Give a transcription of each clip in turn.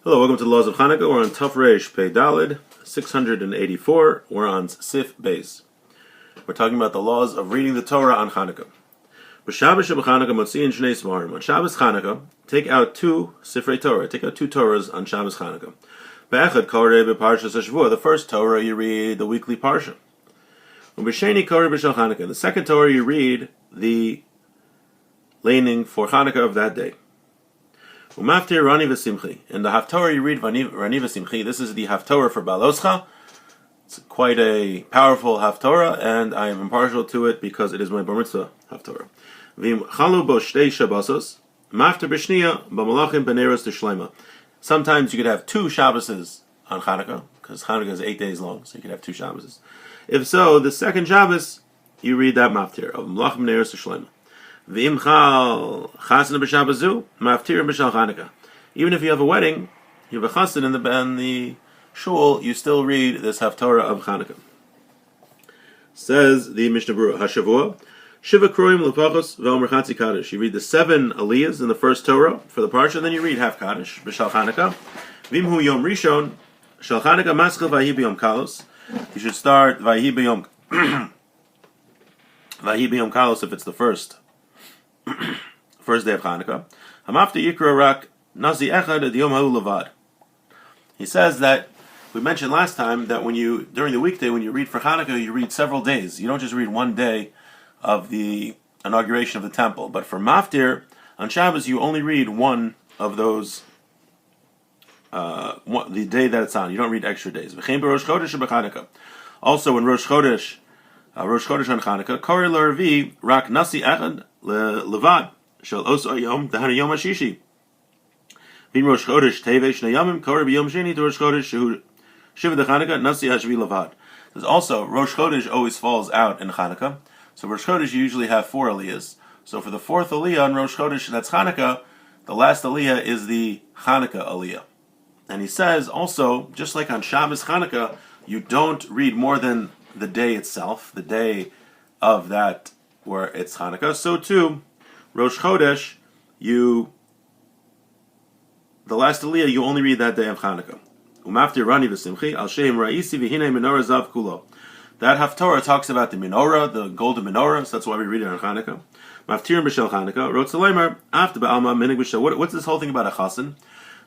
Hello, welcome to the Laws of Chanukah. We're on Tuf Reish Pei Daled, 684. We're on Sif Beis. We're talking about the laws of reading the Torah on Chanukah. B'Shabbos Chanukah Motziin Shnei Smarim. On Shabbos Chanukah, take out two Sifrei Torah. Take out two Torahs on Shabbos Chanukah. Be'echad Koreh B'Parshas HaShavua. The first Torah you read the weekly Parsha. B'Sheni Koreh B'Shal Chanukah. The second Torah you read the laning for Chanukah of that day. Umaftir Rani v'Simchi. In the Haftorah you read Rani v'Simchi. This is the Haftorah for Baloscha. It's quite a powerful Haftorah, and I am impartial to it because it is my Bar Mitzvah Haftorah. V'im chalu bo shtei Shabbosos, maftir b'shniya b'malachim b'neiros d'shleima. Sometimes you could have two Shabboses on Chanukah, because Chanukah is 8 days long, so you could have two Shabboses. If so, the second Shabbos, you read that maftir of malachim b'neiros d'shleima. V'im chal chasna b'Shabbosu, maftir b'shal Chanukah. Even if you have a wedding, you have a chassan in the shul, you still read this Haftorah of Chanukah. Says the Mishnah Berurah, Hashavua, Shiva Kroim Lepachos V'Omer Chatzi Kaddish. You read the 7 Aliyahs in the first Torah for the Parsha, then you read half Kaddish, B'Shal Chanukah. V'imhu Yom Rishon, Shal Chanukah Maschel V'Ahi B'Yom Kalos. You should start V'Ahi B'Yom Kalos if it's the first day of Chanukah. Hamafta Yikra Rak Nazi Echad Yom Ha'u Levad. He says that we mentioned last time that during the weekday, when you read for Chanukah, you read several days. You don't just read one day of the inauguration of the temple. But for Maftir, on Shabbos, you only read one of those, the day that it's on. You don't read extra days. Also, in Rosh Chodesh on Chanukah, Kori L'Revi, Rak Nasi Echad Levad, Shel Oso Yom, Dahana Yom HaShishi. Rosh Chodesh Tevesh Nayamim Koreh B'Yom Sheni to Rosh Chodesh Shehu Shiva DeChanukah Nasi Hashvi Levad. There's also Rosh Chodesh always falls out in Chanukah. So Rosh Chodesh you usually have 4 Aliyahs. So for the 4th Aliyah on Rosh Chodesh, that's Chanukah. The last Aliyah is the Chanukah Aliyah. And he says also, just like on Shabbos Chanukah, you don't read more than the day itself, the day of that where it's Chanukah. So too, Rosh Chodesh, the last Aliyah, you only read that day of Chanukah. Umaftir Rani v'Simchi, al Sheim Ra'isi v'Hinei Menorah Zav Kulo. That Haftorah talks about the menorah, the golden menorah, so that's why we read it on Chanukah. Maftir B'Shel Chanukah, Rotz Leimer, After Ba'alma Minig B'Shel. What's this whole thing about a chassan?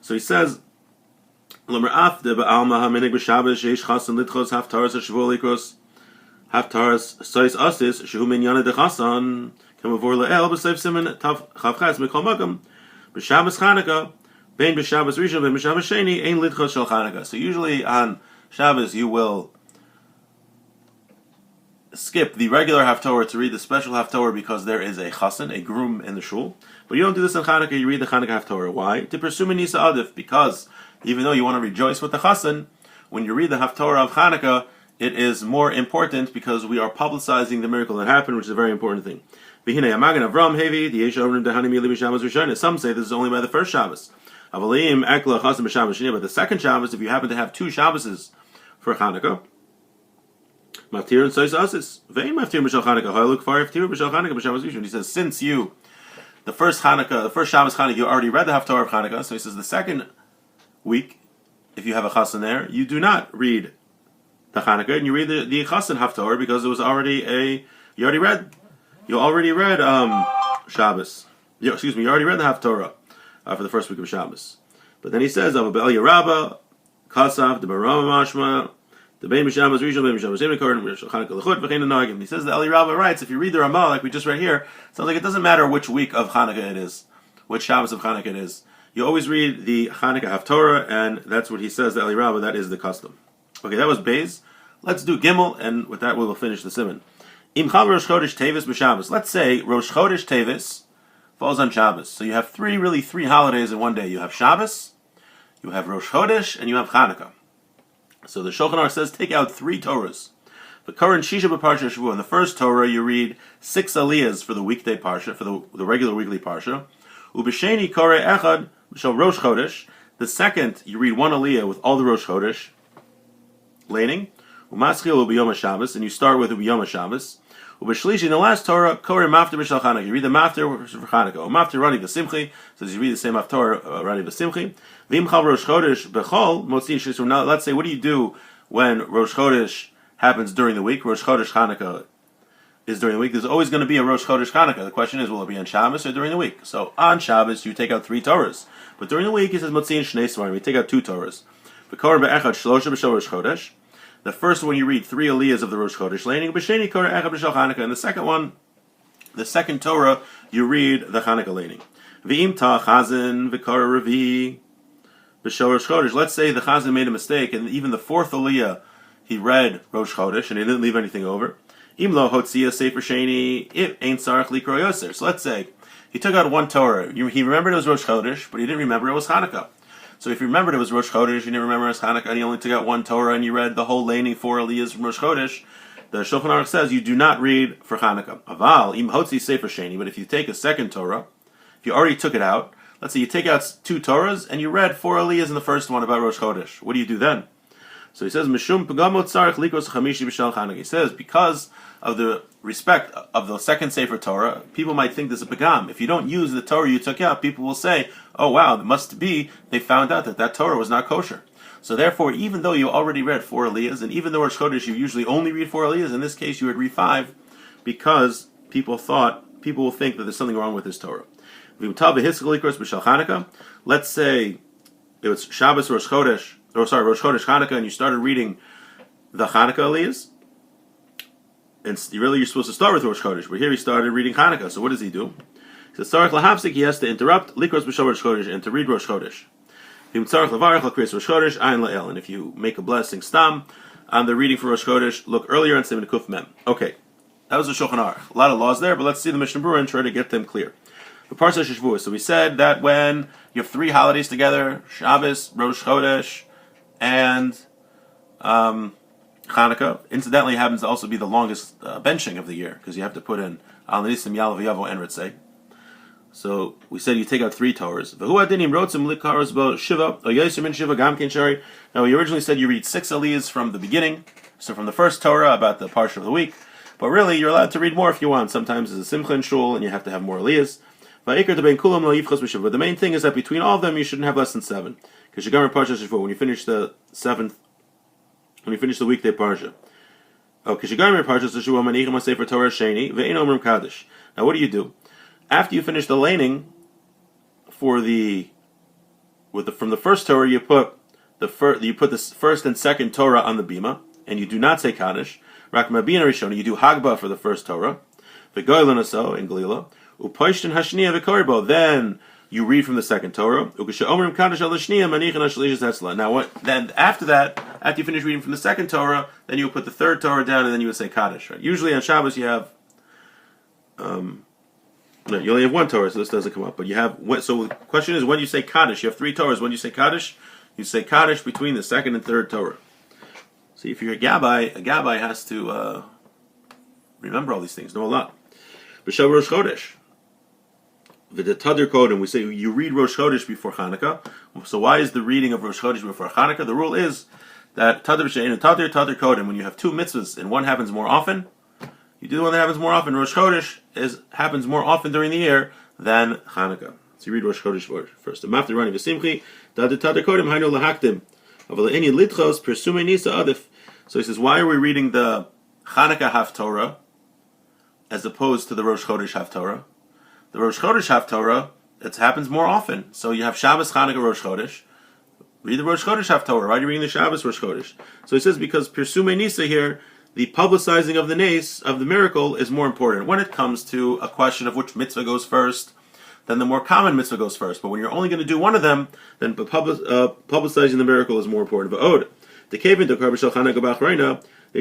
So he says, Lomer After Ba'alma HaMinig B'Shabbos, Sheish Chassan Litchos Haftaras HaShavua Likros, Haftaras Sois Asis, Shehu Minyana De Chassan, Kemavor Le'el, B'Seif Simen, Tav Chavchaz, Mikol Magam, B'Shabbos Chanukah, Bein b'Shabbos Rishon, bein b'Shabbos Sheni, ein lidchos shel Chanukah. So usually on Shabbos you will skip the regular Haftorah to read the special Haftorah because there is a chassan, a groom in the shul. But you don't do this on Chanukah, you read the Chanukah Haftorah. Why? To pursue Nisa Adif, because even though you want to rejoice with the chassan, when you read the Haftorah of Chanukah, it is more important because we are publicizing the miracle that happened, which is a very important thing. Some say this is only by the first Shabbos. But the second Shabbos, if you happen to have 2 Shabboses for Chanukah, Maftir and Sois Asis. He says, since the first Shabbos Chanukah, you already read the Haftorah of Chanukah, so he says the second week, if you have a chassan there, you do not read the Chanukah, and you read the chassan Haftorah because it was already you already read Shabbos. You already read the Haftorah for the first week of Shabbos. But then he says, Abel Yerabba, Kasav, the Barama Mashma, the Bein B'Shabbos Rishon, Bein B'Shabbos Semikor, Chanukah L'chut, V'chein Nagim. He says the Eli Rabba writes, if you read the Ramah like we just read here, it sounds like it doesn't matter which week of Chanukah it is, which Shabbos of Chanukah it is. You always read the Chanukah Haftorah, and that's what he says, the Eli Rabba, that is the custom. Okay, that was Beis. Let's do Gimel, and with that we will finish the Siman. Im Chal Rosh Chodesh Tevis B'Shabbos. Let's say Rosh Chodesh Tevis falls on Shabbos. So you have 3 holidays in one day. You have Shabbos, you have Rosh Chodesh, and you have Chanukah. So the Shulchan Aruch says take out 3 Torahs. The current Shisha B'Parsha Shavua. In the first Torah you read 6 Aliyahs for the weekday Parsha, for the regular weekly Parsha. Ub'Sheni Koreh Echad B'Shel Rosh Chodesh. The second you read 1 Aliyah with all the Rosh Chodesh laning. Umaschil ubiyom Shabbos, and you start with ubiyom Shabbos. Ubishlishi, in the last Torah, Korei Mafter b'Shal Chanukah. You read the Mafter for Chanukah. Mafter Rani v'Simchi, says you read the same Mafter Rani v'Simchi. V'im Chal Rosh Chodesh b'Chol Motzin Shlish. Now, let's say, what do you do when Rosh Chodesh happens during the week? Rosh Chodesh Chanukah is during the week. There's always going to be a Rosh Chodesh Chanukah. The question is, will it be on Shabbos or during the week? So on Shabbos, you take out 3 Torahs, but during the week, he says Motzin Shnei Svarim. You take out 2 Torahs. V'Korei be'Echad Shlosha b'Shal Rosh Chodesh. The first one you read 3 aliyahs of the Rosh Chodesh laning, b'sheni Korei Echad b'Shal Chanukah, and the second one, the second Torah, you read the Chanukah laning. V'im ta chazan v'Korei Revi b'Shal Rosh Chodesh. Let's say the chazan made a mistake, and even the 4th aliyah he read Rosh Chodesh, and he didn't leave anything over. Im lo hotzia sefer sheni it ain't sarach likro yoser. So let's say he took out 1 Torah. He remembered it was Rosh Chodesh, but he didn't remember it was Chanukah. So if you remembered it was Rosh Chodesh, you didn't remember it was Chanukah, and you only took out 1 Torah, and you read the whole laning 4 aliyahs from Rosh Chodesh, the Shulchan Aruch says you do not read for Chanukah. Aval im hotzi sefer sheni. But if you take a second Torah, if you already took it out, let's say you take out 2 Torahs and you read 4 aliyahs in the first one about Rosh Chodesh. What do you do then? So he says Mishum pagamot tzarich likos chamishi b'shal Chanukah. He says because of the respect of the second Sefer Torah, people might think there's a pagam. If you don't use the Torah you took out, people will say, oh wow, it must be they found out that Torah was not kosher. So therefore, even though you already read 4 aliyahs, and even though Rosh Chodesh you usually only read 4 aliyahs, in this case you would read 5, because people will think that there's something wrong with this Torah. Let's say it was Shabbos Rosh Chodesh, Rosh Chodesh Chanukah, and you started reading the Chanukah aliyahs. And you're supposed to start with Rosh Chodesh, but here he started reading Chanukah. So what does he do? He says, Tzarech lahafsik, he has to interrupt Likros b'Shal Rosh Chodesh and to read Rosh Chodesh. Tzarech lavarech l'kriyas Rosh Chodesh ayin la'el. And if you make a blessing stam on the reading for Rosh Chodesh, look earlier and Siman Kuf Mem. Okay, that was the Shulchan Aruch. A lot of laws there, but let's see the Mishnah Berurah and try to get them clear. The Parsha Shavuos. So we said that when you have 3 holidays together, Shabbos, Rosh Chodesh, and Chanukah, incidentally, happens to also be the longest benching of the year, because you have to put in Al Nisim Yalav Yavo and Ritzei. So we said you take out 3 Torahs. Now we originally said you read 6 aliyahs from the beginning, so from the first Torah about the Parsha of the week, but really you're allowed to read more if you want. Sometimes it's a Simcha and Shul, and you have to have more aliyahs. But the main thing is that between all of them you shouldn't have less than 7. Because when you finish the 7th, when you finish the weekday parsha. Now what do? After you finish the laning from the first Torah, you put the first and second Torah on the bima, and you do not say Kaddish. You do Hagba for the first Torah, and Galila, then you read from the second Torah. Now what? Then after that, after you finish reading from the second Torah, then you would put the third Torah down, and then you would say Kaddish. Right? Usually on Shabbos you have, no, you only have 1 Torah, so this doesn't come up. But you have. So the question is, when you say Kaddish, you have 3 Torahs. When you say Kaddish between the second and third Torah. See, if you're a Gabbai has to remember all these things, know a lot. B'Shav Rosh Chodesh. The Tadir Kodim, we say you read Rosh Chodesh before Chanukah. So why is the reading of Rosh Chodesh before Chanukah? The rule is that Tadir B'Shein and Tadir Kodim, when you have 2 mitzvahs and one happens more often, you do the one that happens more often. Rosh Chodesh happens more often during the year than Chanukah. So you read Rosh Chodesh first. The Mafter Rani v'Simchi, Tadir Kodim, Hainu Lahaktim, Aval Eni Litchos, Persume Nisa Adif. So he says, why are we reading the Chanukah Haftorah as opposed to the Rosh Chodesh Haftorah? The Rosh Chodesh Haftorah, it happens more often. So you have Shabbos, Chanukah, Rosh Chodesh. Read the Rosh Chodesh Haftorah. Why are you reading the Shabbos, Rosh Chodesh? So he says because Pirsume Nisa here, the publicizing of the nace, of the miracle, is more important. When it comes to a question of which mitzvah goes first, then the more common mitzvah goes first. But when you're only going to do one of them, then publicizing the miracle is more important. But they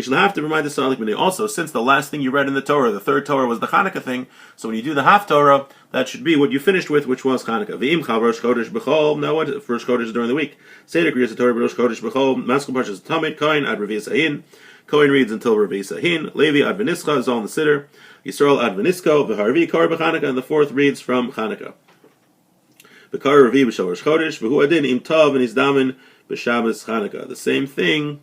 shall have to remind the Salik B'nai. Also, since the last thing you read in the Torah, the third Torah, was the Chanukah thing, so when you do the Haftorah, that should be what you finished with, which was Chanukah. V'im chav Rosh Chodesh b'chol. Now what? Rosh Chodesh is during the week. Seder Kriyas Torah Rosh Chodesh b'chol. Maskul Parshas Tamid Kohen ad Revi'as Ahin. Kohen reads until Revi'as Ahin. Levi ad V'nischa is all in the Siddur. Yisrael ad V'nisko. V'harvi Kar b'Chanukah, and the 4th reads from Chanukah. V'kar Revi b'Shal Rosh Chodesh. V'hu adin im tav and izdamin b'Shabbos Chanukah. The same thing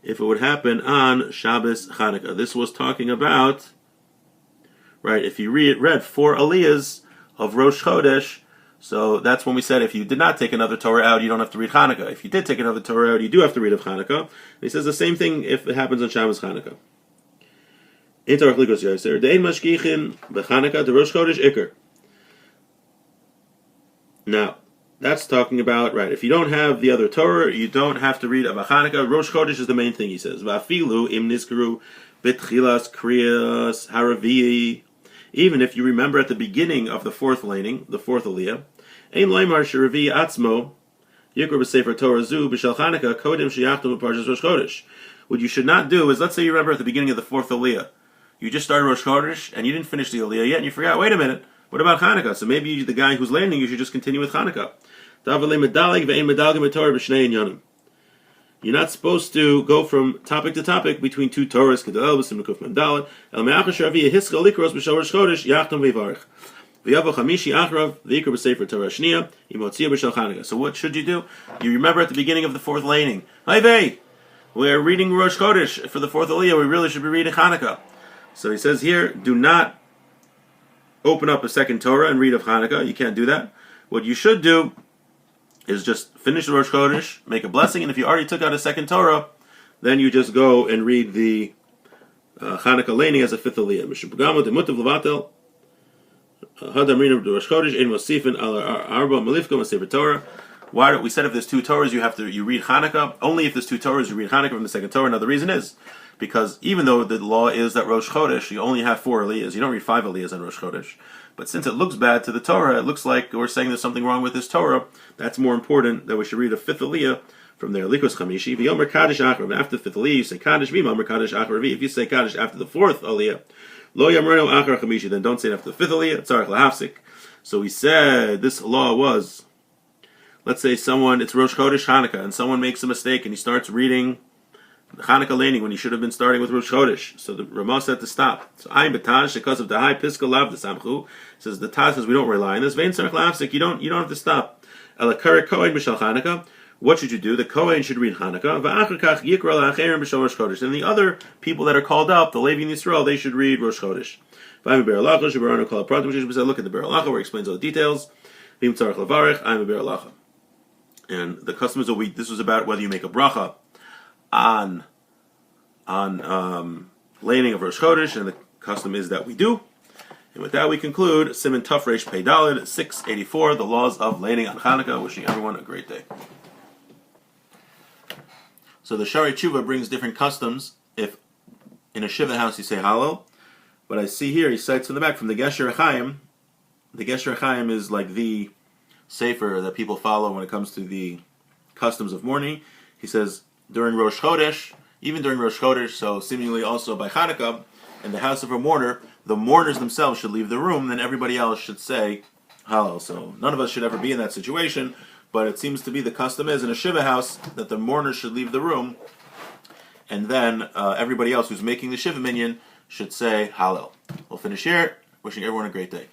if it would happen on Shabbos Chanukah. This was talking about, right, if you read 4 aliyahs of Rosh Chodesh, so that's when we said if you did not take another Torah out, you don't have to read Chanukah. If you did take another Torah out, you do have to read of Chanukah. And he says the same thing if it happens on Shabbos Chanukah. In Torah Chlikos Yoser, Dein Mashkichin b'Chanukah to Rosh Chodesh Iker. Now, that's talking about, right, if you don't have the other Torah, you don't have to read of Chanukah. Rosh Chodesh is the main thing, he says. Va'afilu im nizkaru b'tchilas kriyas haravi. Even if you remember at the beginning of the 4th laning, the 4th aliyah, ein loymar sheravi atzmo yikra b'sefer Torah zu b'shel Chanukah kodim sheyachtu b'parshas Rosh Chodesh. What you should not do is, let's say you remember at the beginning of the 4th aliyah, you just started Rosh Chodesh and you didn't finish the aliyah yet, and you forgot, wait a minute, what about Chanukah? So maybe the guy who's landing, you should just continue with Chanukah. You're not supposed to go from topic to topic between 2 Torahs. So what should you do? You remember at the beginning of the 4th laning, we're reading Rosh Chodesh for the 4th aliyah, we really should be reading Chanukah. So he says here, do not open up a second Torah and read of Chanukah. You can't do that. What you should do is just finish the Rosh Chodesh, make a blessing, and if you already took out a second Torah, then you just go and read the Chanukah laning as a 5th aliyah. Why do we said if there's 2 Torahs you read Chanukah? Only if there's 2 Torahs you read Chanukah from the second Torah. Now the reason is because even though the law is that Rosh Chodesh you only have 4 aliyahs, you don't read 5 aliyahs on Rosh Chodesh. But since it looks bad to the Torah, it looks like we're saying there's something wrong with this Torah. That's more important that we should read a 5th aliyah from there. Likos Chamishi v'yomer Kaddish Achrav. After the 5th aliyah, you say Kaddish v'yomer Kaddish Achrav. If you say Kaddish after the 4th aliyah, Lo Yamrenu Achar Chamishi, then don't say it after the 5th aliyah. Tzarech lahafsik. So we said this law was, let's say it's Rosh Chodesh Chanukah, and someone makes a mistake and he starts reading the Chanukah laning when he should have been starting with Rosh Chodesh. So the Ramah said to stop. So I'm betash because of the high piska lav the samchu. Says the Taz says we don't rely on this. Vein tzarech lahafsik. You don't have to stop. Elakar kohen b'shal Chanukah. What should you do? The kohen should read Chanukah. Va'achar kach yikra la'acherim b'shal Rosh Chodesh. And the other people that are called up, the Levi in Yisrael, they should read Rosh Chodesh. V'ayim b'beralacha shebaranu kol ha'pratim. Which is look at the beralacha where it explains all the details. V'im tzarech levarech. I'm a beralacha. And the custom is this was about whether you make a bracha on laning of Rosh Chodesh, and the custom is that we do. And with that we conclude Siman Tuf Reish Pei Daled 684, the laws of laning on Chanukah. Wishing everyone a great day. So the Shari Tshuva brings different customs. If in a Shiva house you say Hallel, but I see here he cites from the back from the Gesher Chaim. The Gesher Chaim is like the sefer that people follow when it comes to the customs of mourning. He says during Rosh Chodesh, even during Rosh Chodesh, so seemingly also by Chanukah, in the house of a mourner, the mourners themselves should leave the room, then everybody else should say Hallel. So none of us should ever be in that situation, but it seems to be the custom is in a Shiva house that the mourners should leave the room, and then everybody else who's making the Shiva minyan should say Hallel. We'll finish here. Wishing everyone a great day.